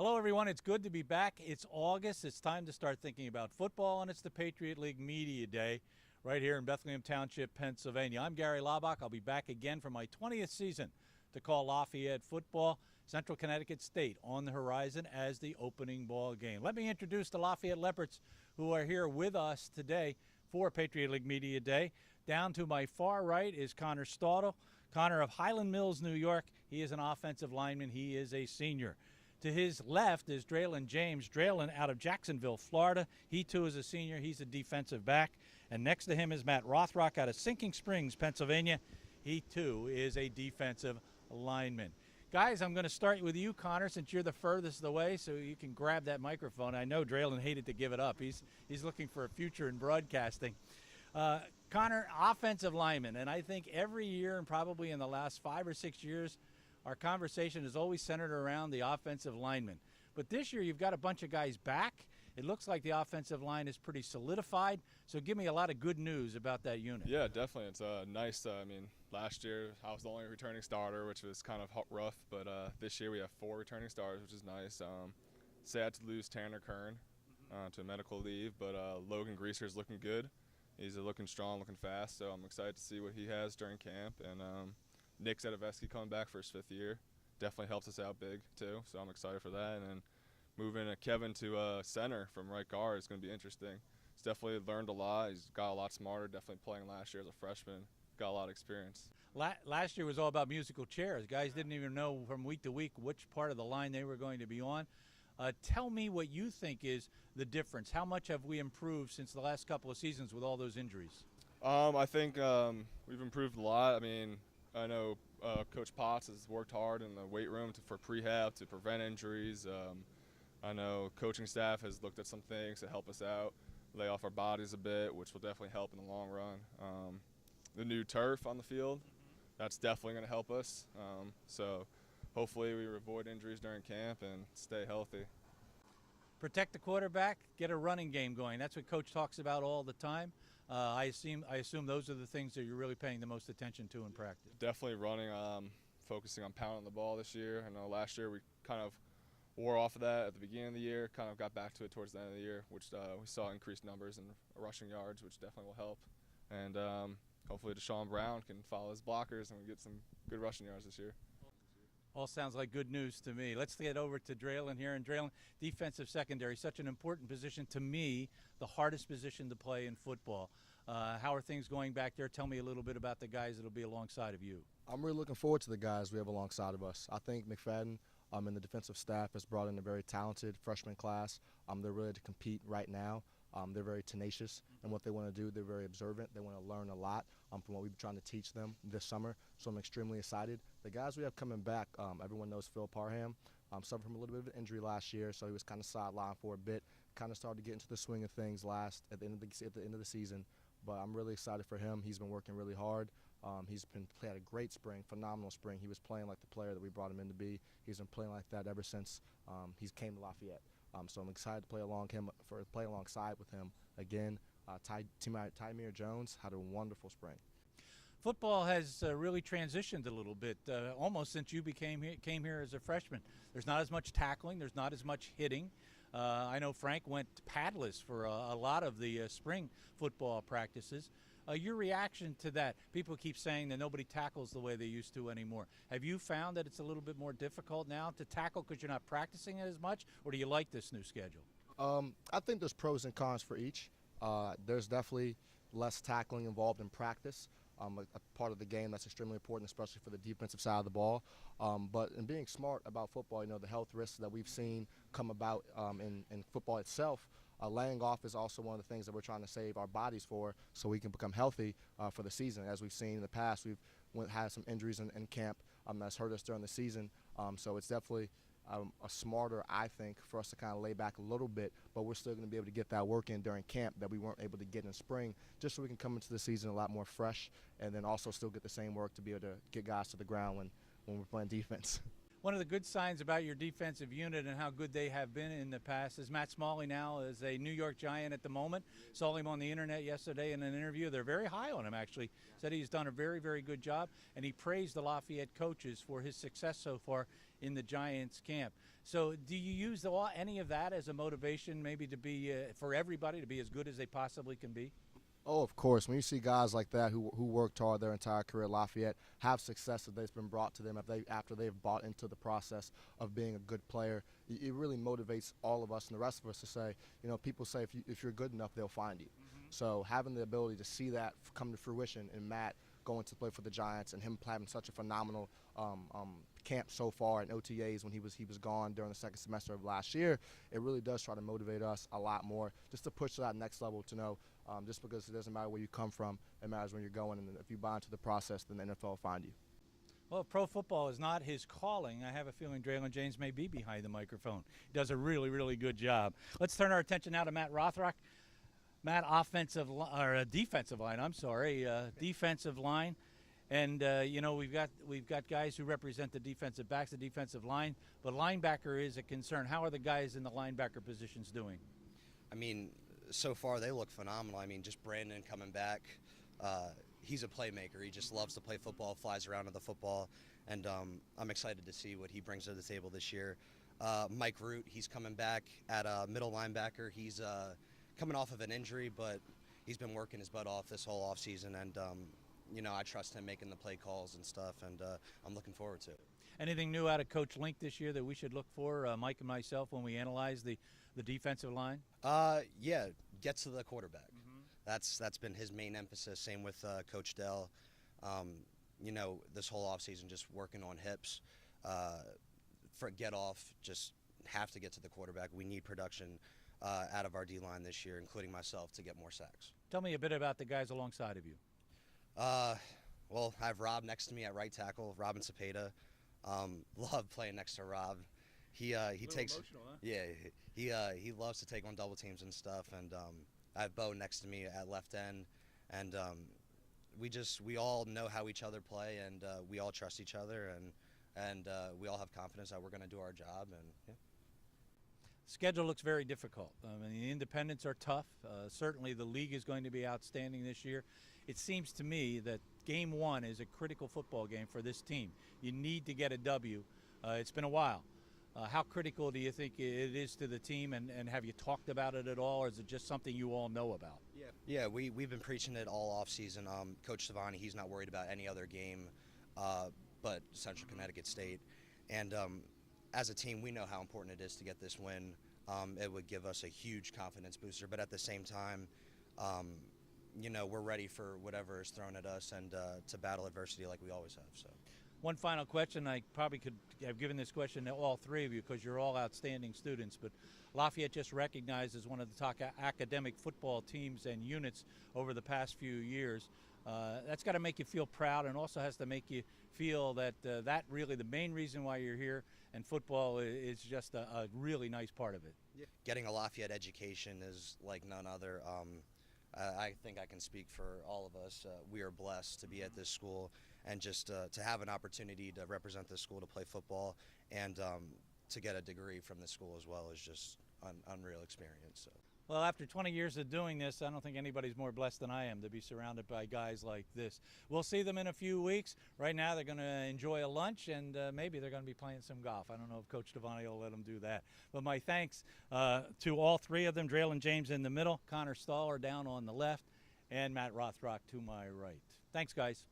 Hello, everyone. It's good to be back. It's August. It's time to start thinking about football, and it's the Patriot League Media Day right here in Bethlehem Township, Pennsylvania. I'm Gary Laubach. I'll be back again for my 20th season to call Lafayette football. Central Connecticut State on the horizon as the opening ball game. Let me introduce the Lafayette Leopards who are here with us today for Patriot League Media Day. Down to my far right is Connor Staudle. Connor of Highland Mills, New York. He is an offensive lineman. He is a senior. To his left is Draeland James. Draeland out of Jacksonville, Florida. He too is a senior. He's a defensive back. And next to him is Matt Rothrock out of Sinking Springs, Pennsylvania. He too is a defensive lineman. Guys, I'm going to start with you, Connor, since you're the furthest away, so you can grab that microphone. I know Draeland hated to give it up. He's looking for a future in broadcasting. Connor, offensive lineman, and I think every year and probably in the last 5 or 6 years, our conversation is always centered around the offensive lineman. But this year you've got a bunch of guys back. It looks like the offensive line is pretty solidified. So give me a lot of good news about that unit. Yeah, definitely. It's nice. Last year I was the only returning starter, which was kind of rough. But this year we have 4 returning starters, which is nice. Sad to lose Tanner Kern to medical leave, but Logan Greaser's looking good. He's looking strong, looking fast. So I'm excited to see what he has during camp. And Nick Zedoveski coming back for his 5th year definitely helps us out big too, so I'm excited for that. And then moving Kevin to center from right guard is going to be interesting. He's definitely learned a lot. He's got a lot smarter, definitely playing last year as a freshman. Got a lot of experience. Last year was all about musical chairs. Guys didn't even know from week to week which part of the line they were going to be on. Tell me what you think is the difference. How much have we improved since the last couple of seasons with all those injuries? I think we've improved a lot. I know Coach Potts has worked hard in the weight room for prehab to prevent injuries. I know coaching staff has looked at some things to help us out, lay off our bodies a bit, which will definitely help in the long run. The new turf on the field, that's definitely going to help us. So hopefully we avoid injuries during camp and stay healthy. Protect the quarterback, get a running game going. That's what Coach talks about all the time. I assume those are the things that you're really paying the most attention to in practice. Definitely running, focusing on pounding the ball this year. I know last year we kind of wore off of that at the beginning of the year, kind of got back to it towards the end of the year, which we saw increased numbers in rushing yards, which definitely will help. And hopefully Deshaun Brown can follow his blockers and we get some good rushing yards this year. All sounds like good news to me. Let's get over to Draeland here. And Draeland, defensive secondary, such an important position to me, the hardest position to play in football. How are things going back there? Tell me a little bit about the guys that will be alongside of you. I'm really looking forward to the guys we have alongside of us. I think McFadden and the defensive staff has brought in a very talented freshman class. They're ready to compete right now. They're very tenacious in what they want to do. They're very observant. They want to learn a lot from what we've been trying to teach them this summer. So I'm extremely excited. The guys we have coming back, everyone knows Phil Parham. Suffered from a little bit of an injury last year, so he was kind of sidelined for a bit. Kind of started to get into the swing of things at the end of the season. But I'm really excited for him. He's been working really hard. He's had a great spring, phenomenal spring. He was playing like the player that we brought him in to be. He's been playing like that ever since he came to Lafayette. So I'm excited to play alongside with him again. Tymir Jones had a wonderful spring. Football has really transitioned a little bit, almost since you came here as a freshman. There's not as much tackling. There's not as much hitting. I know Frank went padless for a lot of the spring football practices. Your reaction to that? People keep saying that nobody tackles the way they used to anymore. Have you found that it's a little bit more difficult now to tackle because you're not practicing it as much, or do you like this new schedule? I think there's pros and cons for each. There's definitely less tackling involved in practice. A part of the game that's extremely important, especially for the defensive side of the ball. But in being smart about football, the health risks that we've seen come about in football itself, laying off is also one of the things that we're trying to save our bodies for so we can become healthy for the season. As we've seen in the past, we've had some injuries in camp that's hurt us during the season. So it's definitely a smarter, I think, for us to kind of lay back a little bit, but we're still going to be able to get that work in during camp that we weren't able to get in spring, just so we can come into the season a lot more fresh and then also still get the same work to be able to get guys to the ground when we're playing defense. One of the good signs about your defensive unit and how good they have been in the past is Matt Smalley now is a New York Giant at the moment. Saw him on the internet yesterday in an interview. They're very high on him, actually. Said he's done a very, very good job, and he praised the Lafayette coaches for his success so far in the Giants camp. So do you use any of that as a motivation maybe to be, for everybody, to be as good as they possibly can be? Oh, of course. When you see guys like that who worked hard their entire career at Lafayette have success that's been brought to them after they've bought into the process of being a good player, it really motivates all of us and the rest of us to say, you know, people say if you're good enough, they'll find you. So having the ability to see that come to fruition in Matt going to play for the Giants and him having such a phenomenal camp so far in OTAs when he was gone during the second semester of last year, it really does try to motivate us a lot more just to push to that next level to know just because it doesn't matter where you come from, it matters when you're going, and if you buy into the process, then the NFL will find you. Well, pro football is not his calling. I have a feeling Draeland James may be behind the microphone. He does a really, really good job. Let's turn our attention now to Matt Rothrock. Matt, defensive line. And, you know, we've got guys who represent the defensive backs, the defensive line, but linebacker is a concern. How are the guys in the linebacker positions doing? I mean, so far they look phenomenal. I mean, just Brandon coming back, he's a playmaker. He just loves to play football, flies around with the football, and I'm excited to see what he brings to the table this year. Mike Root, he's coming back at middle linebacker. He's coming off of an injury, but he's been working his butt off this whole offseason, and you know, I trust him making the play calls and stuff, and I'm looking forward to it. Anything new out of Coach Link this year that we should look for, Mike and myself, when we analyze the defensive line? Yeah, get to the quarterback. That's been his main emphasis. Same with Coach Dell. You know, this whole offseason just working on hips. For get off, just have to get to the quarterback. We need production out of our D-line this year, including myself, to get more sacks. Tell me a bit about the guys alongside of you. Well, I have Rob next to me at right tackle, Robin Cepeda. Love playing next to Rob. He takes emotional, huh? Yeah, he loves to take on double teams and stuff, and I have Bo next to me at left end, and we all know how each other play, and we all trust each other, and we all have confidence that we're going to do our job, and yeah. Schedule looks very difficult. I mean, the independents are tough. Certainly the league is going to be outstanding this year. It seems to me that game one is a critical football game for this team. You need to get a W. It's been a while. How critical do you think it is to the team, and have you talked about it at all, or is it just something you all know about? Yeah, we've been preaching it all offseason. Coach Savani, he's not worried about any other game but Central Connecticut State. And as a team, we know how important it is to get this win. It would give us a huge confidence booster, but at the same time, you know, we're ready for whatever is thrown at us and to battle adversity like we always have. So, one final question. I probably could have given this question to all three of you because you're all outstanding students, but Lafayette just recognized as one of the top academic football teams and units over the past few years. That's got to make you feel proud, and also has to make you feel that that really the main reason why you're here, and football is just a really nice part of it. Yeah. Getting a Lafayette education is like none other. I think I can speak for all of us. We are blessed to be at this school, and just to have an opportunity to represent this school, to play football, and to get a degree from the school as well is just unreal experience. So. Well, after 20 years of doing this, I don't think anybody's more blessed than I am to be surrounded by guys like this. We'll see them in a few weeks. Right now, they're going to enjoy a lunch, and maybe they're going to be playing some golf. I don't know if Coach Devani will let them do that. But my thanks to all three of them, Draeland James in the middle, Connor Staudle down on the left, and Matt Rothrock to my right. Thanks, guys.